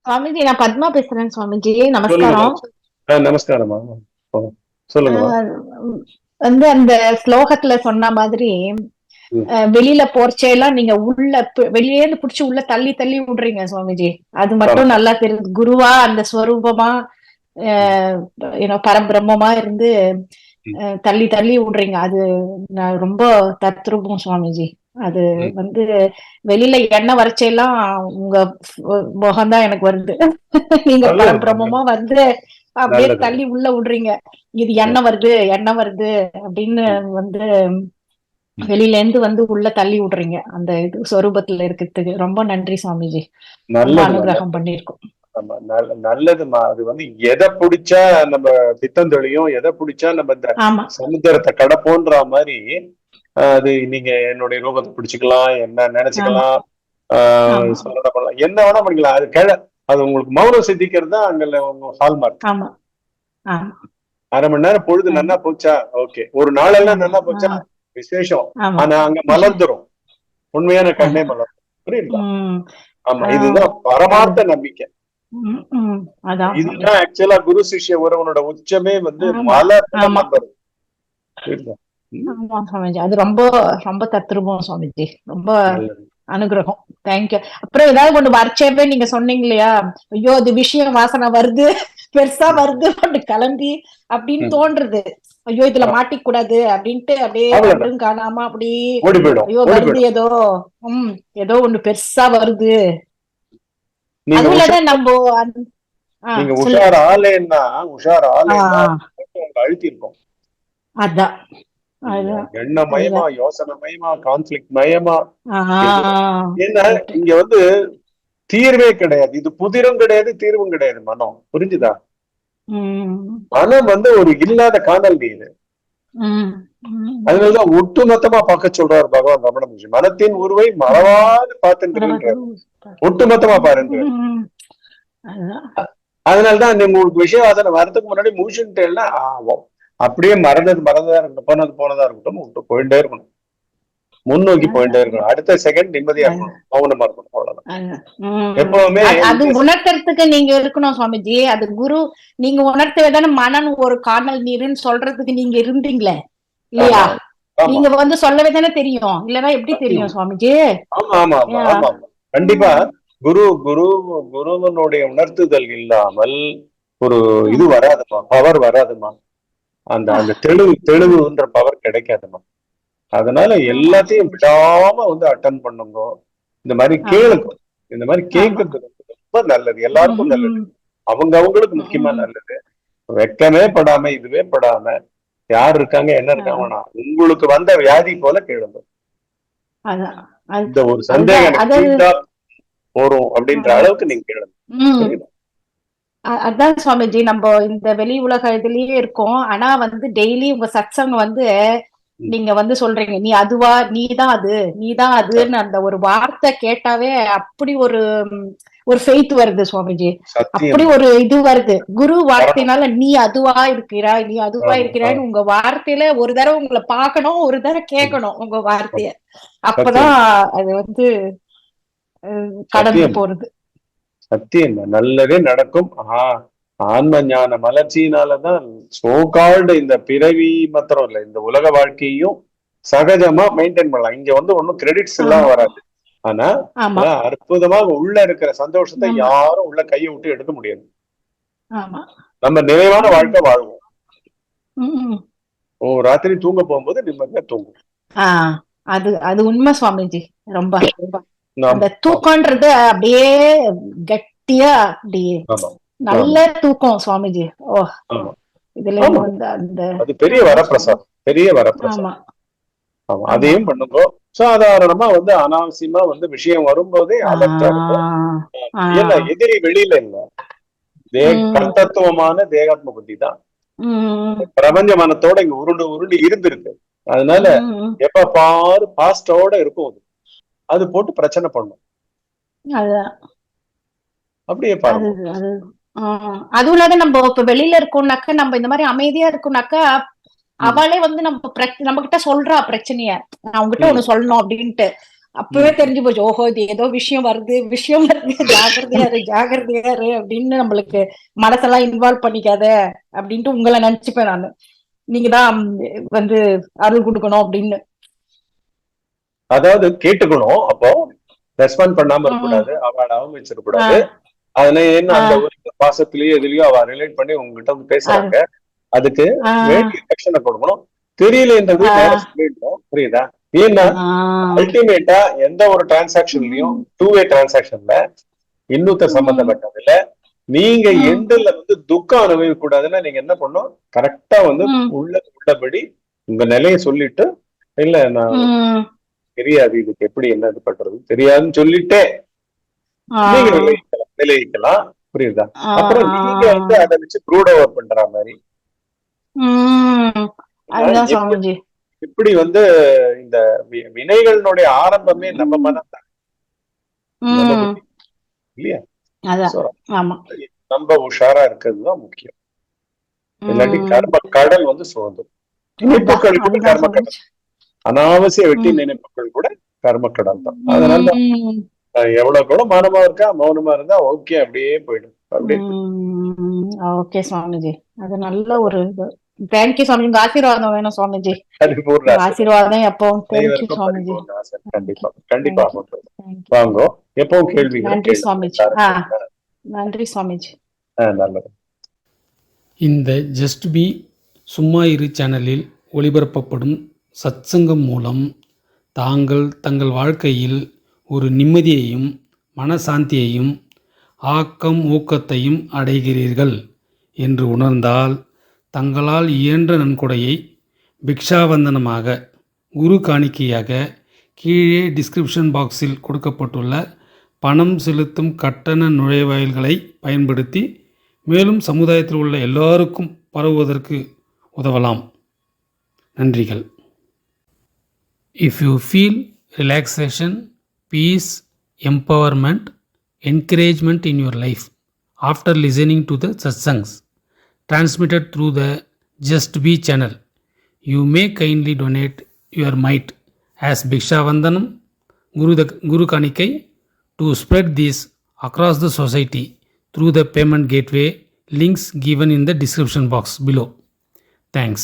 சுவாமிஜி, நான் பத்மா பேசுறேன் சுவாமிஜி. சொல்லுங்கம்மா. நமஸ்காரம். நமஸ்காரம்மா. சொல்லுங்கம்மா. ஆஹ் வந்து அந்த ஸ்லோகத்துல சொன்ன மாதிரி ம். வெளியில போர்ச்செல்லாம் நீங்க உள்ள வெளியே இருந்து புடிச்சு உள்ள தள்ளி தள்ளி விடுறீங்க சுவாமிஜி. அது மட்டும் ஆமா. நல்லா தெரியுது. குருவா அந்த ஸ்வரூபமா ம். பரபிரம்மமா இருந்து ம். தள்ளி தள்ளி விடுறீங்க. அது நான் ரொம்ப தத்ரூபம் சுவாமிஜி. அது ம். வந்து வெளியில எண்ணெய் வரைச்செல்லாம் உங்க முகம்தான் எனக்கு வருது. நீங்க நல்லது, பரபிரம்மமா நல்லது, வந்து அப்படியே நல்லது. தள்ளி உள்ள விடுறீங்க. இது ம். எண்ணெய் வருது எண்ணெய் வருது அப்படின்னு ம். வந்து ம். வெளியில இருந்து வந்து உள்ள தள்ளி விடுறீங்க. அந்த இது சொரூபத்துல இருக்கிறதுக்கு ரொம்ப நன்றி சுவாமிஜி. ரொம்ப நல்லதும்மா, அனுகிரகம் நல்லது. பண்ணிருக்கோம். ஆமா, நல்லதும்மா. அது எதை பிடிச்சா நம்ம பித்தம் தெளியும், எதை பிடிச்சா நம்ம இந்த ஆமா, சமுத்திரத்தை கடப்போன்ற மாதிரி. அது நீங்க என்னுடைய ரூபத்தை பிடிச்சுக்கலாம், என்ன ஆமா, நினைச்சுக்கலாம், ஆமா, சல்லடை பண்ணலாம், என்ன வேணா பண்ணிக்கலாம். அது உங்களுக்கு மௌனம் சித்திக்கிறது தான் அங்க உங்க ஹால்மார்க். ஆமா, ஆமா, அரை மணி நேரம் பொழுது நன்னா போச்சா, ஓகே. ஒரு நாளெல்லாம் ஆமா, நன்னா போச்சா, விசேஷம். ஆமா. ஆனா அங்க மலர்ந்துரும், உண்மையான கண்ணே அதான். மலரும். புரியுதுங்களா? உம் ஆமா, ஆஹ் இதுதான் அது பரமார்த்த நம்பிக்கை. அதான் இதுதான் சுவாமிஜி. ஆக்சுவலா குரு சிஷ்ய உறவனோட உச்சமே ஆமா, மலர்ல ஆமா, நம்புறது. புரியுதா? ம். ஆமா சுவாமிஜி. அது ரொம்ப ரொம்ப தத்ரூபம் சுவாமிஜி. ரொம்ப நல்லது. அனுகிரகம். தேங்க்யூ. அப்புறம் ஏதாவது ஒண்ணு வரைச்சப்பே நீங்க சொன்னீங்க இல்லையா? ஐயோ அது விஷயம் வாசனை வருது, பெருசா ம். வருது கிளம்பி அப்படின்னு ம். தோன்றுது. ஐயோ இதுல ஆ, மாட்டிக்க கூடாது அப்படின்ட்டு அப்படியே அவ்வளவுதான். கண்டும் காணாம அப்படி ஓடி போயிடும், ஐயோ ஓடி வருது போயிடும். ஏதோ. உம் ஏதோ ஒண்ணு பெருசா வருது. நீங்க அதுவும் உஷா இல்லாத நம்ம நீங்க சொல்லுங்க. உஷார் ஆலேன்னா, உஷார் ஆலேன்னா ஆஹ் அது உங்களை அழுத்தி இருக்கும். அதான் இல்லையா? அதுதான் எண்ணமயமா, அதுதான். யோசனை மயமா, கான்ஃபிளிக்ட் மயமா. இது ஏன்னா கரெக்ட். இங்க தீர்வே கிடையாது. இது புதிரும் கிடையாது, தீர்வும் கிடையாது. மனம் புரிஞ்சுதா? உம் மனம் ஒரு இல்லாத காணல் நீர். உம் உம் அதனாலதான் ஒட்டு மொத்தமா பார்க்க சொல்றாரு பகவான் ரமண மகர்ஷி. மனத்தின் உருவை உம் மறவாது பார்த்துன்றார். ஒட்டு மொத்தமா பாருன்றார். உம் அதுதான். அதனாலதான் நீங்க உங்களுக்கு விஷய வாசனை வரதுக்கு முன்னாடி முடிச்சுட்டேன்னா ஆகும். அப்படியே மறந்தது மறந்ததா இருக்கட்டும், போனது போனதா இருக்கட்டும், விட்டு போயிட்டே இருக்கணும். முன்னோக்கி போயிட்டே அதுதான். இருக்கணும். அடுத்த செகண்ட் நிம்மதியா அதுதான். இருக்கணும், மௌனமா இருக்கணும். அவ்வளவுதான். அதுதான். எப்பவுமே அது உணர்த்துறதுக்கு நீங்க இருக்கணும் சுவாமிஜி. அது குரு நீங்க உணர்த்தவேதானே மனன் ஒரு காணல் நீருன்னு சொல்றதுக்கு நீங்க இருந்தீங்களே இல்லையா? ஆமா, ஆமா. நீங்க வந்து சொல்லவே தானே தெரியும். இல்லன்னா எப்படி சத்தியம். தெரியும் சுவாமிஜி? ஆமா, ஆமா, ஆமா, யா. ஆமா, ஆமா. கண்டிப்பா. உம் குரு குரு குருவனுடைய உணர்த்துதல் இல்லாமல் ஒரு இது உம் வராதுமா, பவர் வராதுமா. அந்த அந்த தெளிவுன்ற பவர் கிடைக்காதுமா. அதனால ஆமா எல்லாத்தையும் சுவாமிஜி. விடாம அட்டன் பண்ணுங்க. இந்த மாதிரி ஆமா, கேளுங்க. இந்த மாதிரி ஆமா. கேட்கறது ரொம்ப நல்லது, உம் எல்லாருக்கும் நல்லது. உம் அவங்களுக்கு முக்கியமா உம் நல்லது. வெக்கமே படாம, இதுவே படாம, யார் இருக்காங்க என்ன இருக்காங்க அதான். வேணாம். உங்களுக்கு வந்த வியாதி போல கேளுங்க. அதான். அது இந்த ஒரு சந்தேகம் அதுதான் எனக்கு அது. தீர்ந்தா போறோம் அப்படின்ற ஆஹ் அளவுக்கு நீங்க கேளுங்க. உம் புரியுதா? அதான் சுவாமிஜி. நம்ம இந்த வெளி உலக இதுலயே இருக்கோம். ஆனா வந்து டெய்லி உங்க சத்சங்க வந்து ம். நீங்க வந்து சொல்றீங்க நீ அதுவா, நீதான் அது, நீதான் அதுன்னு அந்த ஒரு வார்த்தை கேட்டாவே அப்படி ஒரு ஒரு ஃபெய்த் வருது சுவாமிஜி. அப்படி சத்தியம். ஒரு இது வருது. குரு வரணும். வார்த்தையினால நீ அதுவா இருக்கிறாய், நீ அதுவா ஆமா, இருக்கிறாய்ன்னு உங்க வார்த்தையில ஒரு தடவை உங்களை பார்க்கணும், ஒரு தடவை ஆமா, கேட்கணும் உங்க வார்த்தைய. ஆமா. அப்பதான் சத்தியம், அது வந்து கடந்து சத்தியம், போறது. சத்தியம். நல்லதே நடக்கும். ஆன்ம ஞான மலர்ச்சியினாலதான் சோகால்டு இந்த பிறவி மாத்திரம் இல்ல, இந்த உலக வாழ்க்கையும் சகஜமா மெயின்டைன் பண்ணலாம். இங்க ஒன்னும் கிரெடிட்ஸ் எல்லாம் ஆமா, வராது. ஆனா ஆமா, அற்புதமாக உள்ள இருக்கிற சந்தோஷத்தை ஆமா, யாரும் உள்ள கையை விட்டு எடுக்க முடியாது. ஆமா. நம்ம நிறைவான உம் வாழ்க்கை வாழ்வோம். உம் ராத்திரி தூங்க போகும்போது நிம்மதியா தூங்கும். ஆஹ் அது அது உண்மை சுவாமிஜி. ரொம்ப அந்த ஆமா, ஆமா, தூக்கம்ன்றது அப்படியே கட்டியா அப்படியே ஆமா, நல்ல ஆமா, தூக்கம் சுவாமிஜி. ஓ ஆமா, இதுல இருந்து ஆமா. வந்து அந்த அது பெரிய ஆமா சுவாமி. வரப்பிரசாதம், பெரிய வரப்பிரசாதம். ஆமா, ஆமா, ஆமா. அதையும் பண்ணுங்க. சாதாரணமா அனாவசியமா விஷயம் வரும்போதே அலர்ட்டா இருக்கும். ஆஹ் ஏன்னா ஆஹ் எதிரி வெளியில இல்ல, உம் கர்த்தத்துவமான தேகாத்ம புத்தி தான் உம் பிரபஞ்ச மனத்தோட இங்க உருண்டு உருண்டு இருந்திருக்கு. அதனால உம் எப்ப பாரு பாஸ்டோட இருக்கும். அது போட்டு பிரச்சனை பண்ணும். அதுதான். அப்படியே அது பாருங்க. அது அதுவும் இல்லாத நம்ம இப்ப வெளியில இருக்கோம்னாக்க நம்ம இந்த மாதிரி அமைதியா இருக்கோம்னாக்கா ம். அவளே வந்து நம்ம கிட்ட சொல்றா பிரச்சனைய. நான் உங்ககிட்ட ம். ஒண்ணு சொல்லணும் அப்படின்ட்டு. அப்பவே தெரிஞ்சு போச்சு, ஓஹோ இது ஏதோ விஷயம் வருது ஜாகிரதையா இரு அப்படின்னு, நம்மளுக்கு மனசெல்லாம் இன்வால்வ் பண்ணிக்காத அப்படின்ட்டு உங்களை நினைச்சுப்பேன் நானு. நீங்கதான் வந்து அருள் கொடுக்கணும் அப்படின்னு. அதாவது கேட்டுக்கணும், அப்போ ரெஸ்பாண்ட் பண்ணாம இருக்கக்கூடாது, அவளை அவமதிச்சிடக்கூடாது. அதுல என்ன அந்த ஒரு பாசத்திலயோ எதுலயோ அவ ரிலேட் பண்ணி உங்ககிட்ட வந்து பேசுறாங்க, அதுக்கு வேண்டிய ரட்சணை கொடுக்கணும். தெரியலன்றது நேரம் சொல்லிடணும். புரியுதா? ஏன்னா அல்டிமேட்டா எந்த ஒரு டிரான்சாக்ஷன்லயும் 2-way டிரான்சாக்ஷன்ல இன்னொருத்தர் சம்பந்தப்பட்டது இல்ல. நீங்க எண்டுல வந்து துக்கம் அனுபவிக்க கூடாதுன்னா நீங்க என்ன பண்ணும், கரெக்டா வந்து உள்ளபடி உங்க நிலையை சொல்லிட்டு, இல்ல நான் தெரியாது இதுக்கு எப்படி என்ன இது பண்றது தெரியாதுன்னு சொல்லிட்டே நீங்க விளைவிக்கலாம். புரியுதா? அப்புறம் நீங்க வந்து அதை வச்சு ப்ரூட் ஓவர் பண்ற மாதிரி இப்படி வந்து இந்த வினைகளினுடைய ஆரம்பமே நம்ம மனம் தான் இல்லையா? நம்ம உஷாரா இருக்கிறது தான் முக்கியம். இல்லாட்டி கர்ம கடல் வந்து சுதந்திரம். நினைப்புகள் கூட கர்ம கடல், அனாவசிய வெட்டி நினைப்புகள் கூட கர்ம கடல் தான். அதனால எவ்வளவு கூட மௌனமா இருக்கா, மௌனமா இருந்தா ஓகே, அப்படியே போயிடும். ஓகே சுவாமிஜி, அது நல்ல ஒரு இது. தேங்க்யூ சுவாமிஜி, உங்க ஆசீர்வாதம் வேணும் சுவாமிஜி. ஆசீர்வாதம் எப்பவும். தேங்க்யூ சுவாமிஜி. கண்டிப்பா கண்டிப்பா வாங்க, எப்பவும் கேள்வி. நன்றி சுவாமிஜி. நன்றி சுவாமிஜி. நல்லது. இந்த ஜஸ்ட் பி சும்மா இரு சேனலில் ஒளிபரப்பப்படும் சத்சங்கம் மூலம் தாங்கள் தங்கள் வாழ்க்கையில் ஒரு நிம்மதியையும் மனசாந்தியையும் ஆக்கம் ஊக்கத்தையும் அடைகிறீர்கள் என்று உணர்ந்தால் தங்களால் இயன்ற நன்கொடையை பிக்ஷாவந்தனமாக குரு காணிக்கையாக கீழே டிஸ்கிரிப்ஷன் பாக்ஸில் கொடுக்கப்பட்டுள்ள பணம் செலுத்தும் கட்டண நுழைவாயில்களை பயன்படுத்தி மேலும் சமுதாயத்தில் உள்ள எல்லோருக்கும் பரவுவதற்கு உதவலாம். நன்றிகள். If you feel relaxation, peace, empowerment, encouragement in your life after listening to the satsangs transmitted through the Just Be channel, you may kindly donate your mite as Bhiksha Vandanam, Guru Kanikai, to spread this across the society through the payment gateway links given in the description box below. Thanks.